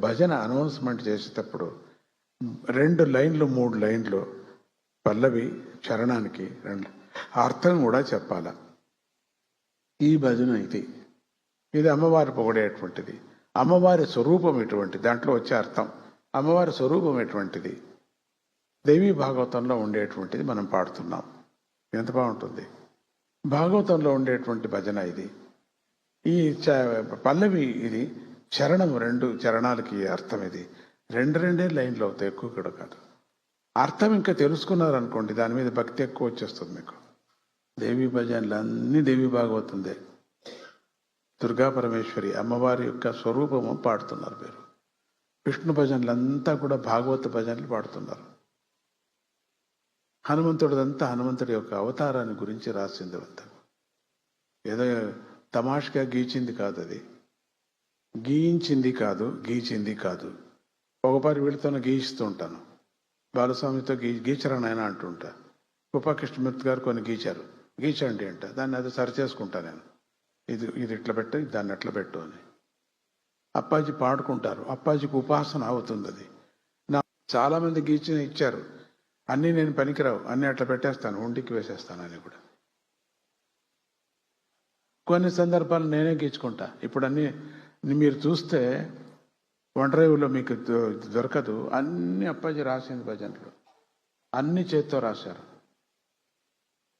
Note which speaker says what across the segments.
Speaker 1: భజన అనౌన్స్మెంట్ చేసేటప్పుడు 2 లైన్లు 3 లైన్లు పల్లవి చరణానికి 2 అర్థం కూడా చెప్పాల. ఈ భజన ఇది అమ్మవారి పొగడేటువంటిది, అమ్మవారి స్వరూపం ఎటువంటి, దాంట్లో వచ్చే అర్థం అమ్మవారి స్వరూపం ఎటువంటిది, దేవీ భాగవతంలో ఉండేటువంటిది మనం పాడుతున్నాం. ఎంత బాగుంటుంది! భాగవతంలో ఉండేటువంటి భజన ఇది. ఈ పల్లవి ఇది చరణం, 2 చరణాలకి అర్థం ఇది. 2 లైన్లు అవుతాయి, ఎక్కువ కూడా కాదు. అర్థం ఇంకా తెలుసుకున్నారనుకోండి, దాని మీద భక్తి ఎక్కువ వచ్చేస్తుంది మీకు. దేవీ భజనలు అన్నీ దేవీ భాగవతందే. దుర్గా పరమేశ్వరి అమ్మవారి యొక్క స్వరూపము పాడుతున్నారు మీరు. విష్ణు భజనలు అంతా కూడా భాగవత భజనలు పాడుతున్నారు. హనుమంతుడిదంతా హనుమంతుడి యొక్క అవతారాన్ని గురించి రాసింది అంతా. ఏదో తమాషగా గీచింది కాదు, అది గీయించింది కాదు, గీచింది కాదు. ఒకపారి వీళ్ళతోనే గీయిస్తూ ఉంటాను, బాలస్వామితో గీచరనైనా అంటుంటా. కృపాకృష్ణమూర్తి గారు కొన్ని గీచారు, గీచండి అంట, దాన్ని అది సరి చేసుకుంటా నేను. ఇది ఇట్లా పెట్టు, దాన్ని ఎట్లా పెట్టు అని. అప్పాజీ పాడుకుంటారు, అప్పాజీకి ఉపాసన అవుతుంది అది. నా చాలామంది ఇచ్చారు, అన్నీ నేను పనికిరావు, అన్నీ అట్లా పెట్టేస్తాను, ఒంటికి వేసేస్తాను అని కూడా. కొన్ని సందర్భాలు నేనే గీచుకుంటా. ఇప్పుడు అన్నీ మీరు చూస్తే ఒంటరివులో మీకు దొరకదు, అన్ని అప్పాజీ రాసింది భజనలు, అన్ని చేత్తో రాశారు.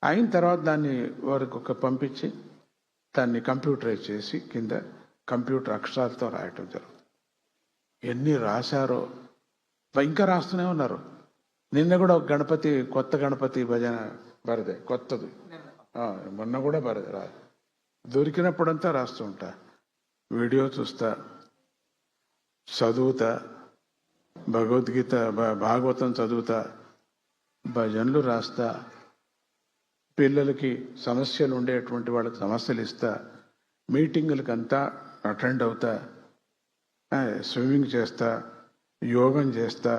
Speaker 1: అయిన తర్వాత దాన్ని వారికి పంపించి దాన్ని కంప్యూటరైజ్ చేసి కింద కంప్యూటర్ అక్షరాలతో రాయటం జరుగుతుంది. ఎన్ని రాశారో, ఇంకా రాస్తూనే ఉన్నారు. నిన్న కూడా ఒక గణపతి, కొత్త గణపతి భజన బరదే, కొత్తది, మొన్న కూడా బరదే దొరికినప్పుడంతా రాస్తూ ఉంటా. వీడియో చూస్తా, చదువుతా, భగవద్గీత భాగవతం చదువుతా, భజనలు రాస్తా, పిల్లలకి సమస్యలు ఉండేటువంటి వాళ్ళకి సమస్యలు ఇస్తా, మీటింగులకి అంతా అటెండ్ అవుతా, స్విమ్మింగ్ చేస్తా, యోగం చేస్తా,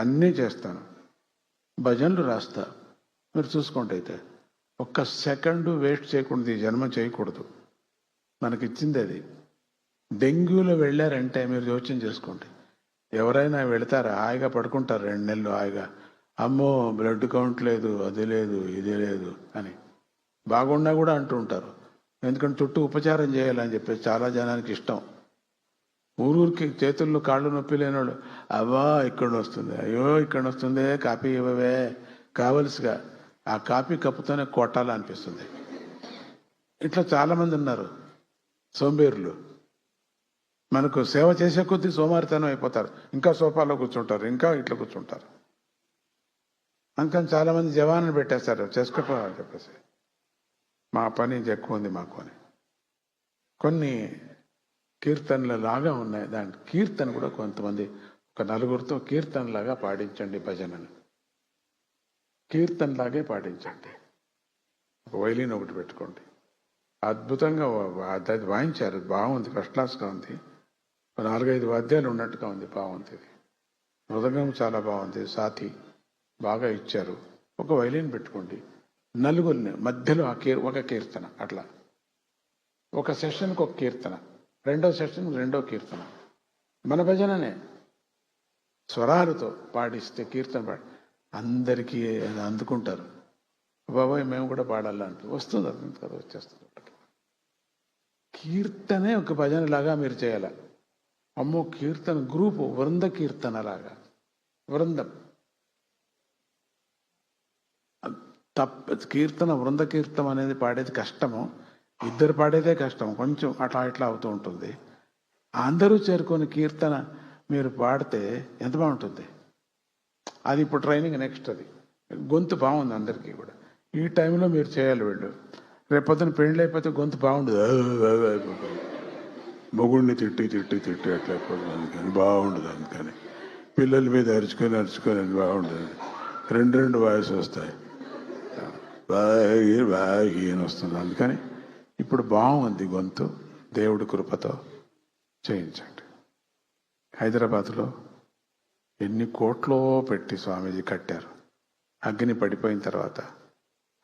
Speaker 1: అన్నీ చేస్తాను, భజనలు రాస్తా. మీరు చూసుకోండి. అయితే ఒక్క సెకండు వేస్ట్ చేయకూడదు, ఈ జన్మ చేయకూడదు, మనకిచ్చింది అది. డెంగ్యూలో వెళ్ళారంటే మీరు యోచన చేసుకోండి, ఎవరైనా వెళతారా? హాయిగా పడుకుంటారు 2 నెలలు హాయిగా, అమ్మో బ్లడ్ కౌంట్ లేదు, అది లేదు, ఇది లేదు అని. బాగున్నా కూడా అంటూ ఉంటారు, ఎందుకంటే చుట్టూ ఉపచారం చేయాలని చెప్పేసి చాలా జనానికి ఇష్టం. ఊరూరికి చేతుల్లో కాళ్ళు నొప్పి లేనివాడు, అవ్వా ఇక్కడ వస్తుంది, అయ్యో ఇక్కడ వస్తుంది, కాపీ ఇవ్వవే, కావలసిగా ఆ కాపీ కప్పుతోనే కొట్టాలనిపిస్తుంది. ఇట్లా చాలామంది ఉన్నారు సోంబేరులు. మనకు సేవ చేసే కొద్దీ సోమారితనం అయిపోతారు, ఇంకా సోఫాలో కూర్చుంటారు, ఇంకా ఇట్లా కూర్చుంటారు. అందుకని చాలామంది జవాన్లు పెట్టేస్తారు, చేసుకోవాలని చెప్పేసి, మా పని ఎక్కువ ఉంది మాకు అని. కొన్ని కీర్తనల లాగా ఉన్నాయి, దాని కీర్తన కూడా కొంతమంది ఒక 4గురితో కీర్తనలాగా పాడించండి భజనను, కీర్తనలాగే పాడించండి. ఒక వైలిన్ ఒకటి పెట్టుకోండి, అద్భుతంగా అది వాయించారు, బాగుంది, ఫస్ట్ క్లాస్గా ఉంది. 4-5 వాద్యాలు ఉన్నట్టుగా ఉంది, బాగుంది. ఇది మృదంగం చాలా బాగుంది, సాతి బాగా ఇచ్చారు. ఒక వైలిన్ పెట్టుకోండి, 4గురిని మధ్యలో ఒక కీర్తన, అట్లా ఒక సెషన్కి ఒక కీర్తన, 2వ సెషన్ 2వ కీర్తన. మన భజననే స్వరాలతో పాడిస్తే, కీర్తన పాడి అందరికీ అందుకుంటారు. బాబాయ్ మేము కూడా పాడాలంటూ వస్తుంది, అది కదా వచ్చేస్తుంది. కీర్తనే ఒక భజనలాగా మీరు చేయాల. అమ్మో కీర్తన గ్రూపు, వృంద కీర్తన లాగా, వృందం కీర్తన, వృంద కీర్తనం అనేది పాడేది కష్టము, ఇద్దరు పాడేదే కష్టం, కొంచెం అట్లా ఇట్లా అవుతూ ఉంటుంది. అందరూ చేరుకొని కీర్తన మీరు పాడితే ఎంత బాగుంటుంది. అది ఇప్పుడు ట్రైనింగ్ నెక్స్ట్. అది గొంతు బాగుంది అందరికీ కూడా, ఈ టైంలో మీరు చేయాలి. వీళ్ళు రేపొద్దున పెళ్ళి అయిపోతే గొంతు బాగుండదు, మొగుడిని తిట్టి తిట్టి తిట్టి అట్లా అయిపోతుంది, అందుకని బాగుండదు. అందుకని పిల్లల మీద అరుచుకొని అది బాగుండదు. 2 వాయిస్ వస్తాయి, బాగా వస్తుంది. అందుకని ఇప్పుడు బాగుంది గొంతు, దేవుడి కృపతో చేయించండి. హైదరాబాద్లో ఎన్ని కోట్లో పెట్టి స్వామీజీ కట్టారు. అగ్ని పడిపోయిన తర్వాత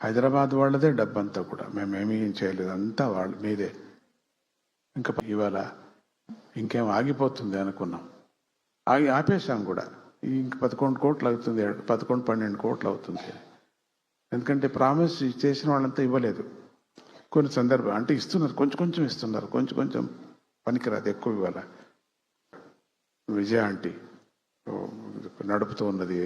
Speaker 1: హైదరాబాద్ వాళ్ళదే డబ్బంతా కూడా, మేమేమీ చేయలేదు, అంతా వాళ్ళ మీదే. ఇంకా ఇవాళ ఇంకేం ఆగిపోతుంది అనుకున్నాం. ఆపేశాం కూడా. ఇంక 11 కోట్లు అవుతుంది, 11-12 కోట్లు అవుతుంది. ఎందుకంటే ప్రామిస్ చేసిన వాళ్ళంతా ఇవ్వలేదు. కొన్ని సందర్భాలు అంటే ఇస్తున్నారు, కొంచెం కొంచెం ఇస్తున్నారు, కొంచెం కొంచెం పనికిరాదు, ఎక్కువ ఇవ్వాలి. విజయ ఆంటీ నడుపుతూ ఉన్నది,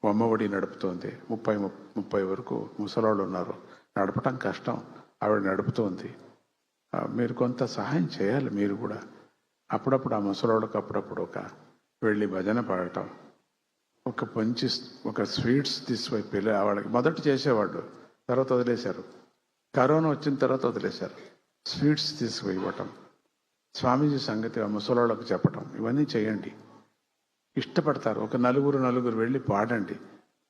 Speaker 1: అమ్మఒడి నడుపుతోంది. 30 వరకు ముసలాళ్ళు ఉన్నారు, నడపటం కష్టం, ఆవిడ నడుపుతోంది. మీరు కొంత సహాయం చేయాలి. మీరు కూడా అప్పుడప్పుడు ఆ ముసలాళ్ళకి అప్పుడప్పుడు వెళ్ళి భజన పాడటం, ఒక స్వీట్స్ తీసుకుపోయి వాళ్ళకి మొదట చేసేవాళ్ళు, తర్వాత వదిలేశారు. కరోనా వచ్చిన తర్వాత వదిలేశారు. స్వీట్స్ తీసుకుపోయి ఇవ్వటం, స్వామీజీ సంగతి ఆ ముసలాళ్ళకు చెప్పటం, ఇవన్నీ చేయండి. ఇష్టపడతారు. ఒక నలుగురు వెళ్ళి పాడండి.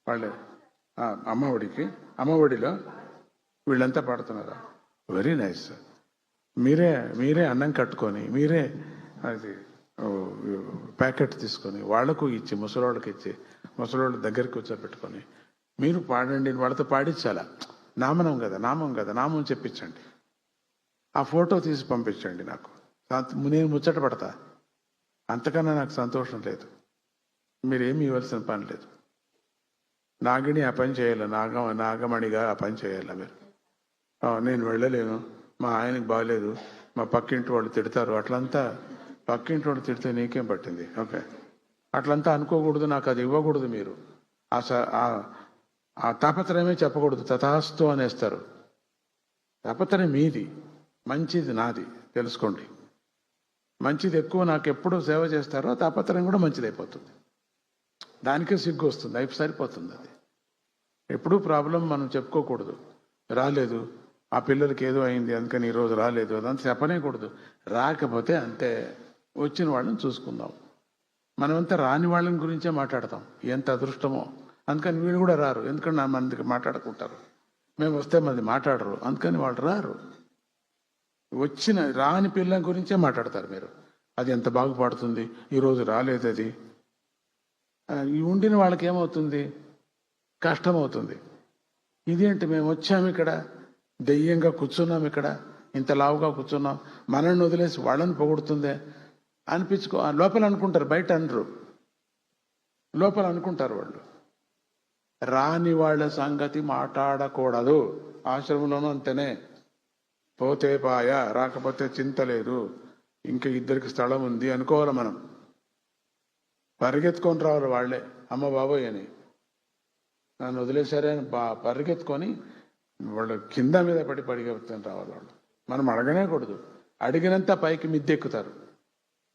Speaker 1: వాళ్ళే అమ్మఒడిలో వీళ్ళంతా పాడుతున్నారా? Very nice. మీరే అన్నం కట్టుకొని, మీరే అది ప్యాకెట్ తీసుకొని వాళ్లకు ఇచ్చి, ముసలోళ్ళకి ఇచ్చి, ముసలోళ్ళ దగ్గరికి కూర్చోబెట్టుకొని మీరు పాడండి. వాళ్ళతో పాడించాలా? నామం కదా, నామం చెప్పించండి. ఆ ఫోటో తీసి పంపించండి నాకు, నేను ముచ్చట పడతా. అంతకన్నా నాకు సంతోషం లేదు. మీరేమి ఇవ్వాల్సిన పని లేదు. నాగిని ఆ పని చేయాలి, నాగమణిగా ఆ పని చేయాలి. మీరు నేను వెళ్ళలేను, మా ఆయనకి బాగాలేదు, మా పక్కింటి వాళ్ళు తిడతారు, అట్లంతా పక్కింటి వాళ్ళు తిడితే నీకేం పట్టింది? ఓకే, అట్లంతా అనుకోకూడదు, నాకు అది ఇవ్వకూడదు. మీరు ఆ తాపత్రయమే చెప్పకూడదు, తథాస్తు అనేస్తారు. తాపత్రయం మీది, మంచిది నాది, తెలుసుకోండి. మంచిది ఎక్కువ నాకు ఎప్పుడు సేవ చేస్తారో తాపత్రయం కూడా మంచిదైపోతుంది. దానికే సిగ్గు వస్తుంది, అయిపోయి సరిపోతుంది. అది ఎప్పుడూ ప్రాబ్లం మనం చెప్పుకోకూడదు. రాలేదు, ఆ పిల్లలకి ఏదో అయింది అందుకని ఈరోజు రాలేదు, అదంతా చెప్పనేకూడదు. రాకపోతే అంతే, వచ్చిన వాళ్ళని చూసుకుందాం. మనమంతా రాని వాళ్ళని గురించే మాట్లాడతాం, ఎంత అదృష్టమో. అందుకని వీళ్ళు కూడా రారు, ఎందుకంటే మందికి మాట్లాడుకుంటారు. మేము వస్తే మంది మాట్లాడరు, అందుకని వాళ్ళు రారు. రాని పిల్లల గురించే మాట్లాడతారు మీరు. అది ఎంత బాగుపడుతుంది, ఈరోజు రాలేదు, అది ఉండిన వాళ్ళకి ఏమవుతుంది? కష్టమవుతుంది. ఇదేంటి, మేము వచ్చాము ఇక్కడ దెయ్యంగా కూర్చున్నాం, ఇక్కడ ఇంత లావుగా కూర్చున్నాం, మనల్ని వదిలేసి వాళ్ళని పొగుడుతుందే లోపల అనుకుంటారు, బయట అనరు, లోపల అనుకుంటారు వాళ్ళు. రాని వాళ్ళ సంగతి మాట్లాడకూడదు. ఆశ్రమంలోనూ అంతేనే, పోతే పాయ, రాకపోతే చింత లేదు, ఇంకా ఇద్దరికి స్థలం ఉంది అనుకోవాలి. మనం పరిగెత్తుకొని రావాలి. వాళ్ళే అమ్మ బాబోయ్ అని నన్ను వదిలేశారే అని పరిగెత్తుకొని వాళ్ళు కింద మీద పడి పరిగెత్తుకొని రావాలి. వాళ్ళు మనం అడగనేకూడదు. అడిగినంత పైకి మిద్దెక్కుతారు,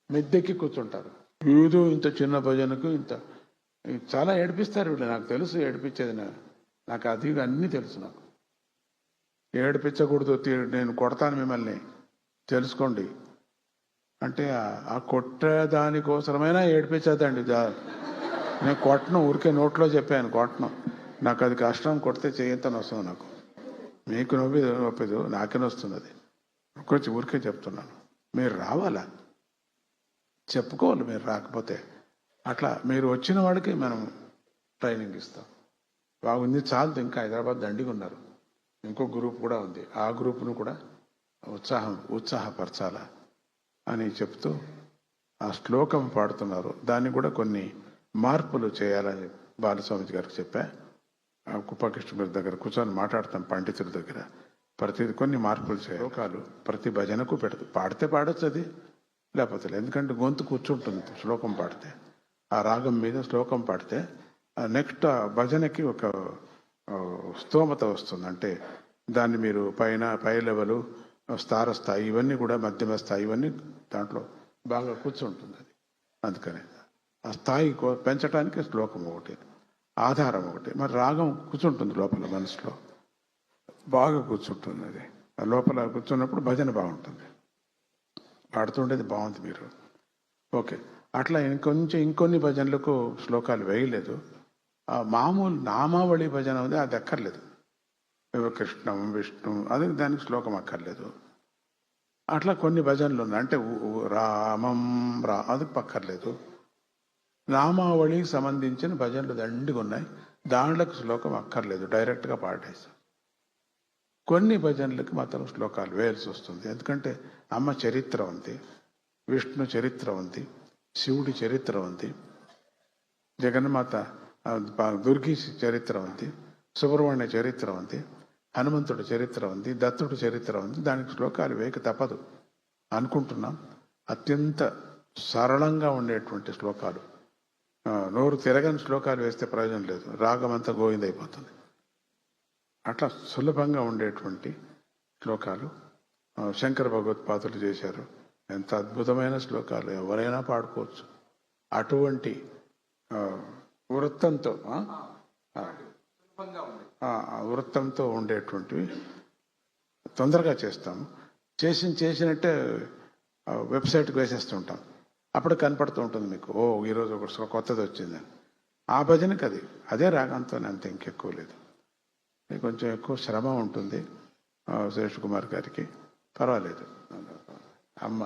Speaker 1: మిద్దెక్కి కూర్చుంటారు. ఏదో ఇంత చిన్న భజనకు ఇంత చాలా ఏడిపిస్తారు వీళ్ళు. నాకు తెలుసు ఏడిపించేది, నాకు అది అన్నీ తెలుసు. నాకు ఏడిపించకూడదు, నేను కొడతాను మిమ్మల్ని, తెలుసుకోండి అంటే ఆ కొట్టే దానికోసమైనా ఏడిపించదండి. నేను కొట్టను, ఊరికే నోట్లో చెప్పాను, కొట్టను. నాకు అది కష్టం, కొడితే చేయొద్దని వస్తుంది నాకు. మీకు నొప్పిదు, నాకే వస్తుంది. అది కొంచెం ఊరికే చెప్తున్నాను. మీరు రావాలా, చెప్పుకోవాలి. మీరు రాకపోతే అట్లా మీరు వచ్చిన వాడికి మనం ట్రైనింగ్ ఇస్తాం. బాగుంది, చాలదు, ఇంకా హైదరాబాద్ దండిగా ఉన్నారు. ఇంకో గ్రూప్ కూడా ఉంది, ఆ గ్రూప్ను కూడా ఉత్సాహపరచాలా అని చెప్తూ ఆ శ్లోకం పాడుతున్నారు. దాన్ని కూడా కొన్ని మార్పులు చేయాలని బాలస్వామి గారికి చెప్పా. కుప్పకృష్ణ దగ్గర కూర్చొని మాట్లాడతాం, పండితుల దగ్గర. కొన్ని మార్పులు చేయాలి. శ్లోకాలు ప్రతి భజనకు పాడితే పాడొచ్చు, అది లేకపోతే ఎందుకంటే గొంతు కూర్చుంటుంది. శ్లోకం పాడితే, ఆ రాగం మీద శ్లోకం పాడితే నెక్స్ట్ భజనకి ఒక స్తోమత వస్తుంది. అంటే దాన్ని మీరు పై లెవెలు, స్థార స్థాయి, ఇవన్నీ కూడా మధ్యమ స్థాయి, ఇవన్నీ దాంట్లో బాగా కూర్చుంటుంది. అది అందుకని ఆ స్థాయి పెంచడానికి శ్లోకం ఒకటి, ఆధారం ఒకటి. మరి రాగం కూర్చుంటుంది లోపల, మనసులో బాగా కూర్చుంటుంది. అది ఆ లోపల కూర్చున్నప్పుడు భజన బాగుంటుంది, పాడుతుండేది బాగుంది. మీరు ఓకే. అట్లా ఇంకొన్ని భజనలకు శ్లోకాలు వేయలేదు. ఆ మామూలు నామావళి భజన ఉంది, అది అక్కర్లేదు. కృష్ణం విష్ణు, అది దానికి శ్లోకం అక్కర్లేదు. అట్లా కొన్ని భజనలు ఉన్నాయి. అంటే రామం అది పక్కర్లేదు. నామావళికి సంబంధించిన భజనలు దండిగా ఉన్నాయి, దాంట్లోకి శ్లోకం అక్కర్లేదు, డైరెక్ట్గా పాడేస్తాం. కొన్ని భజనలకి మాత్రం శ్లోకాలు వేయాల్సి వస్తుంది, ఎందుకంటే అమ్మ చరిత్ర ఉంది. విష్ణు చరిత్ర ఉంది, శివుడి చరిత్ర ఉంది, జగన్మాత దుర్గి చరిత్ర ఉంది, సుబ్రహ్మణ్య చరిత్ర ఉంది, హనుమంతుడి చరిత్ర ఉంది, దత్తుడి చరిత్ర ఉంది. దానికి శ్లోకాలు వేయక తప్పదు అనుకుంటున్నాం. అత్యంత సరళంగా ఉండేటువంటి శ్లోకాలు, నోరు తిరగని శ్లోకాలు వేస్తే ప్రయోజనం లేదు, రాగం అంతా గోవిందైపోతుంది. అట్లా సులభంగా ఉండేటువంటి శ్లోకాలు శంకర భగవత్పాదులు చేశారు. ఎంత అద్భుతమైన శ్లోకాలు, ఎవరైనా పాడుకోవచ్చు. అటువంటి వృత్తంతో వృత్తంతో ఉండేటువంటివి తొందరగా చేస్తాము. చేసినట్టే వెబ్సైట్కి వేసేస్తుంటాం. అప్పుడు కనపడుతూ ఉంటుంది మీకు, ఓ ఈరోజు ఒక కొత్తది వచ్చిందని. ఆ భజనకి అదే రాగంతో అంత ఇంకెక్కువ లేదు. కొంచెం ఎక్కువ శ్రమ ఉంటుంది శేష్ కుమార్ గారికి, పర్వాలేదు. అమ్మ